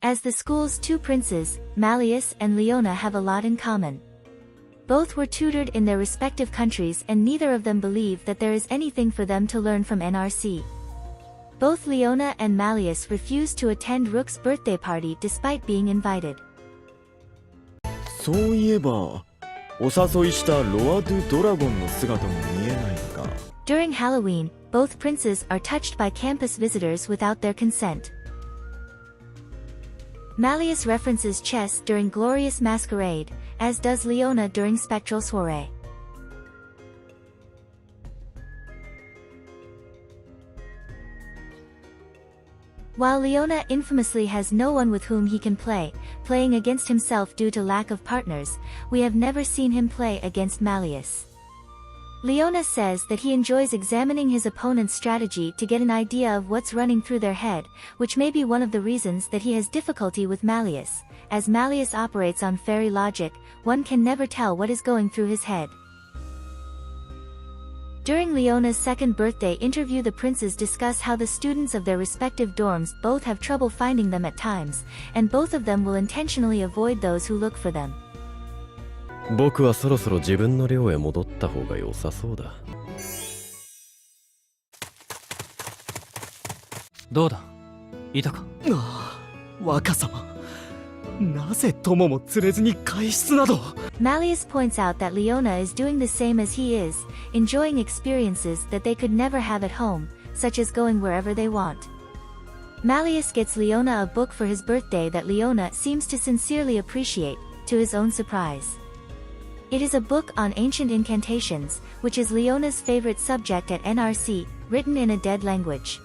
As the school's two princes, Malleus and Leona, have a lot in common. Both were tutored in their respective countries and neither of them believe that there is anything for them to learn from NRC. Both Leona and Malleus refuse to attend Rook's birthday party despite being invited. そういえば、お誘いしたロア・ドゥ・ドラゴンの姿も見えないか。During Halloween, both princes are touched by campus visitors without their consent. Malleus references chess during Glorious Masquerade, as does Leona during Spectral Soiree. While Leona infamously has no one with whom he can play, playing against himself due to lack of partners, we have never seen him play against Malleus. Leona says that he enjoys examining his opponent's strategy to get an idea of what's running through their head, which may be one of the reasons that he has difficulty with Malleus. As Malleus operates on fairy logic, one can never tell what is going through his head. During Leona's second birthday interview, the princes discuss how the students of their respective dorms both have trouble finding them at times, and both of them will intentionally avoid those who look for them. 僕はそろそろ自分の寮へ戻った方が良さそうだ。どうだ、いたか。ああ、若様。なぜ友も連れずに外出など。Malleus points out that Leona is doing the same as he is, enjoying experiences that they could never have at home, such as going wherever they want. Malleus gets Leona a book for his birthday that Leona seems to sincerely appreciate, to his own surprise. It is a book on ancient incantations, which is Leona's favorite subject at NRC, written in a dead language.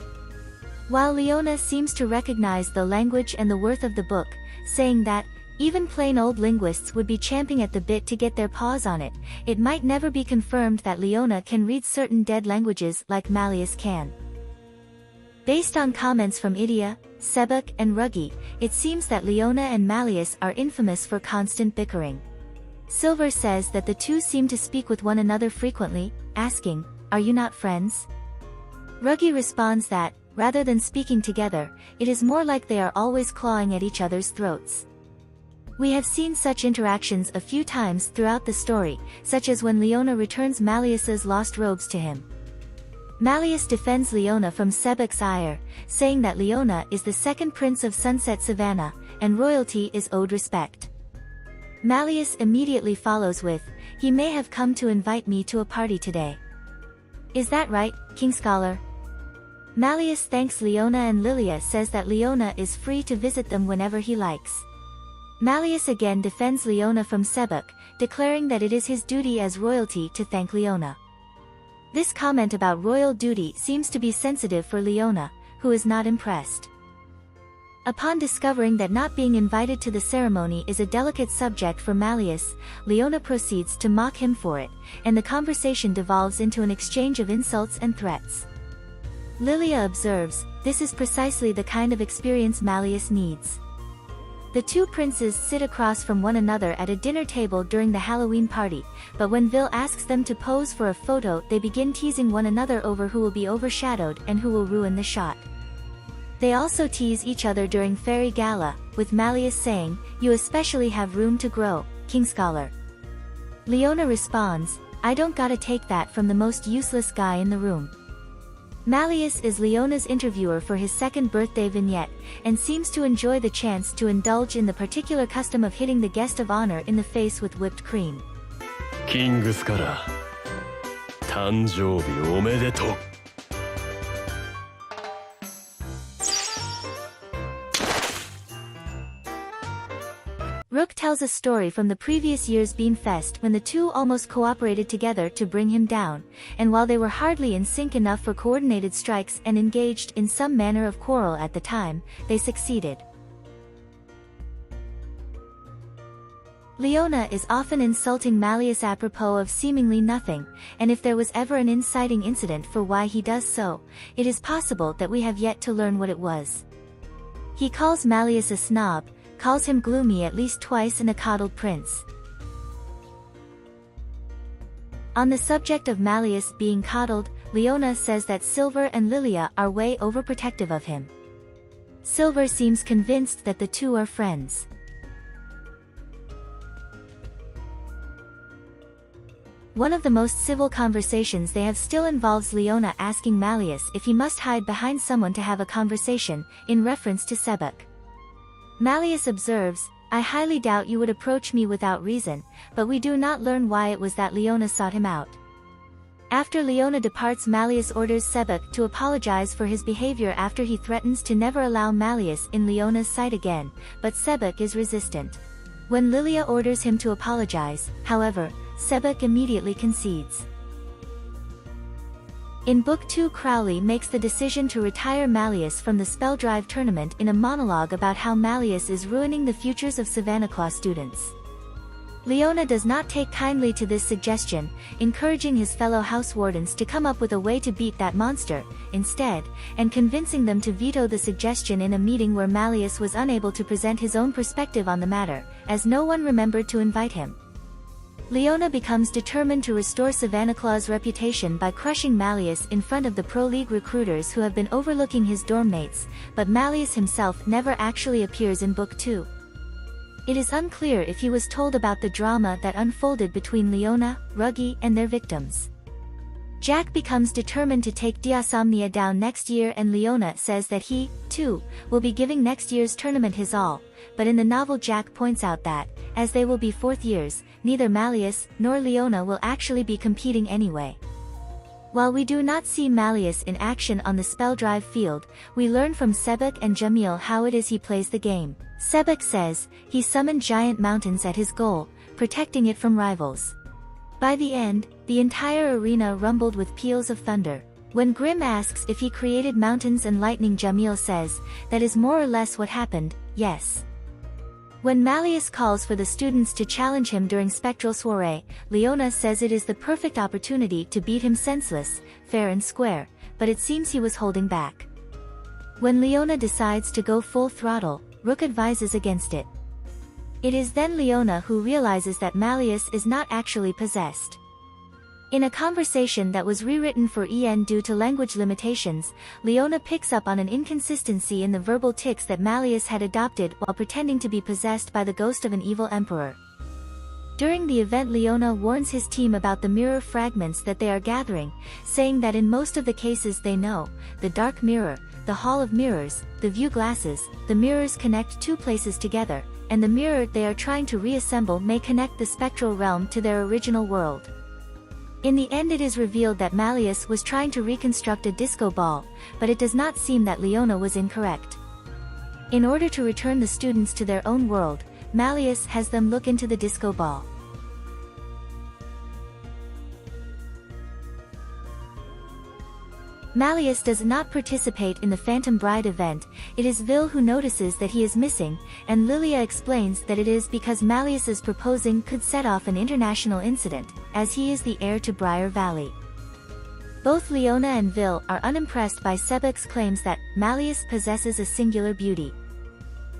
While Leona seems to recognize the language and the worth of the book, saying that, even plain old linguists would be champing at the bit to get their paws on it, it might never be confirmed that Leona can read certain dead languages like Malleus can. Based on comments from Idia, Sebek and Ruggie, it seems that Leona and Malleus are infamous for constant bickering. Silver says that the two seem to speak with one another frequently, asking, "Are you not friends?" Ruggie responds that, rather than speaking together, it is more like they are always clawing at each other's throats. We have seen such interactions a few times throughout the story, such as when Leona returns Malleus's lost robes to him. Malleus defends Leona from Sebek's ire, saying that Leona is the second prince of Sunset Savannah, and royalty is owed respect. Malleus immediately follows with, "He may have come to invite me to a party today." Is that right, King Scholar? Malleus thanks Leona and Lilia says that Leona is free to visit them whenever he likes. Malleus again defends Leona from Sebek, declaring that it is his duty as royalty to thank Leona. This comment about royal duty seems to be sensitive for Leona, who is not impressed. Upon discovering that not being invited to the ceremony is a delicate subject for Malleus, Leona proceeds to mock him for it, and the conversation devolves into an exchange of insults and threats. Lilia observes, this is precisely the kind of experience Malleus needs. The two princes sit across from one another at a dinner table during the Halloween party, but when Vil asks them to pose for a photo, they begin teasing one another over who will be overshadowed and who will ruin the shot. They also tease each other during Fairy Gala, with Malleus saying, "You especially have room to grow, King Scholar." Leona responds, "I don't gotta take that from the most useless guy in the room." Malleus is Leona's interviewer for his second birthday vignette, and seems to enjoy the chance to indulge in the particular custom of hitting the guest of honor in the face with whipped cream. キングスから誕生日おめでとう。Rook tells a story from the previous year's Bean Fest when the two almost cooperated together to bring him down, and while they were hardly in sync enough for coordinated strikes and engaged in some manner of quarrel at the time, they succeeded. Leona is often insulting Malleus apropos of seemingly nothing, and if there was ever an inciting incident for why he does so, it is possible that we have yet to learn what it was. He calls Malleus a snob, calls him gloomy at least twice in A Coddled Prince. On the subject of Malleus being coddled, Leona says that Silver and Lilia are way overprotective of him. Silver seems convinced that the two are friends. One of the most civil conversations they have still involves Leona asking Malleus if he must hide behind someone to have a conversation, in reference to Sebek. Malleus observes, "I highly doubt you would approach me without reason," but we do not learn why it was that Leona sought him out. After Leona departs, Malleus orders Sebek to apologize for his behavior after he threatens to never allow Malleus in Leona's sight again, but Sebek is resistant. When Lilia orders him to apologize, however, Sebek immediately concedes. In Book 2, Crowley makes the decision to retire Malleus from the Spell Drive tournament in a monologue about how Malleus is ruining the futures of Savannah Claw students. Leona does not take kindly to this suggestion, encouraging his fellow house wardens to come up with a way to beat that monster, instead, and convincing them to veto the suggestion in a meeting where Malleus was unable to present his own perspective on the matter, as no one remembered to invite him. Leona becomes determined to restore Savannah Claw's reputation by crushing Malleus in front of the Pro League recruiters who have been overlooking his dorm mates, but Malleus himself never actually appears in Book 2. It is unclear if he was told about the drama that unfolded between Leona, Ruggie, and their victims. Jack becomes determined to take Diasomnia down next year, and Leona says that he, too, will be giving next year's tournament his all, but in the novel Jack points out that, as they will be fourth years, neither Malleus nor Leona will actually be competing anyway. While we do not see Malleus in action on the Spell Drive field, we learn from Sebek and Jamil how it is he plays the game. Sebek says, he summoned giant mountains at his goal, protecting it from rivals. By the end, the entire arena rumbled with peals of thunder. When Grimm asks if he created mountains and lightning, Jamil says, that is more or less what happened, yes. When Malleus calls for the students to challenge him during Spectral Soiree, Leona says it is the perfect opportunity to beat him senseless, fair and square, but it seems he was holding back. When Leona decides to go full throttle, Rook advises against it. It is then Leona who realizes that Malleus is not actually possessed. In a conversation that was rewritten for EN due to language limitations, Leona picks up on an inconsistency in the verbal tics that Malleus had adopted while pretending to be possessed by the ghost of an evil emperor. During the event, Leona warns his team about the mirror fragments that they are gathering, saying that in most of the cases they know, the Dark Mirror, the Hall of Mirrors, the View Glasses, the mirrors connect two places together, and the mirror they are trying to reassemble may connect the spectral realm to their original world. In the end, it is revealed that Malleus was trying to reconstruct a disco ball, but it does not seem that Leona was incorrect. In order to return the students to their own world, Malleus has them look into the disco ball. Malleus does not participate in the Phantom Bride event. It is Vil who notices that he is missing, and Lilia explains that it is because Malleus's proposing could set off an international incident, as he is the heir to Briar Valley. Both Leona and Vil are unimpressed by Sebek's claims that Malleus possesses a singular beauty.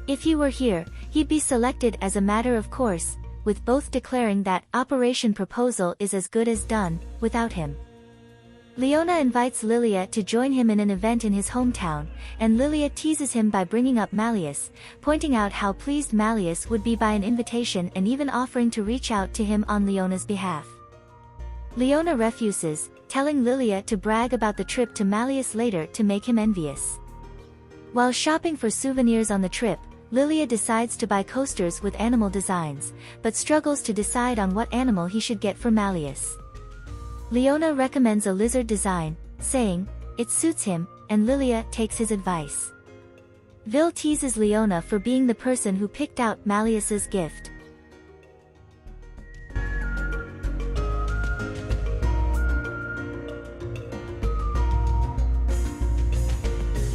If he were here, he'd be selected as a matter of course, with both declaring that Operation Proposal is as good as done without him. Leona invites Lilia to join him in an event in his hometown, and Lilia teases him by bringing up Malleus, pointing out how pleased Malleus would be by an invitation and even offering to reach out to him on Leona's behalf. Leona refuses, telling Lilia to brag about the trip to Malleus later to make him envious. While shopping for souvenirs on the trip, Lilia decides to buy coasters with animal designs, but struggles to decide on what animal he should get for Malleus. Leona recommends a lizard design, saying, it suits him, and Lilia takes his advice. Vil teases Leona for being the person who picked out Malleus's gift.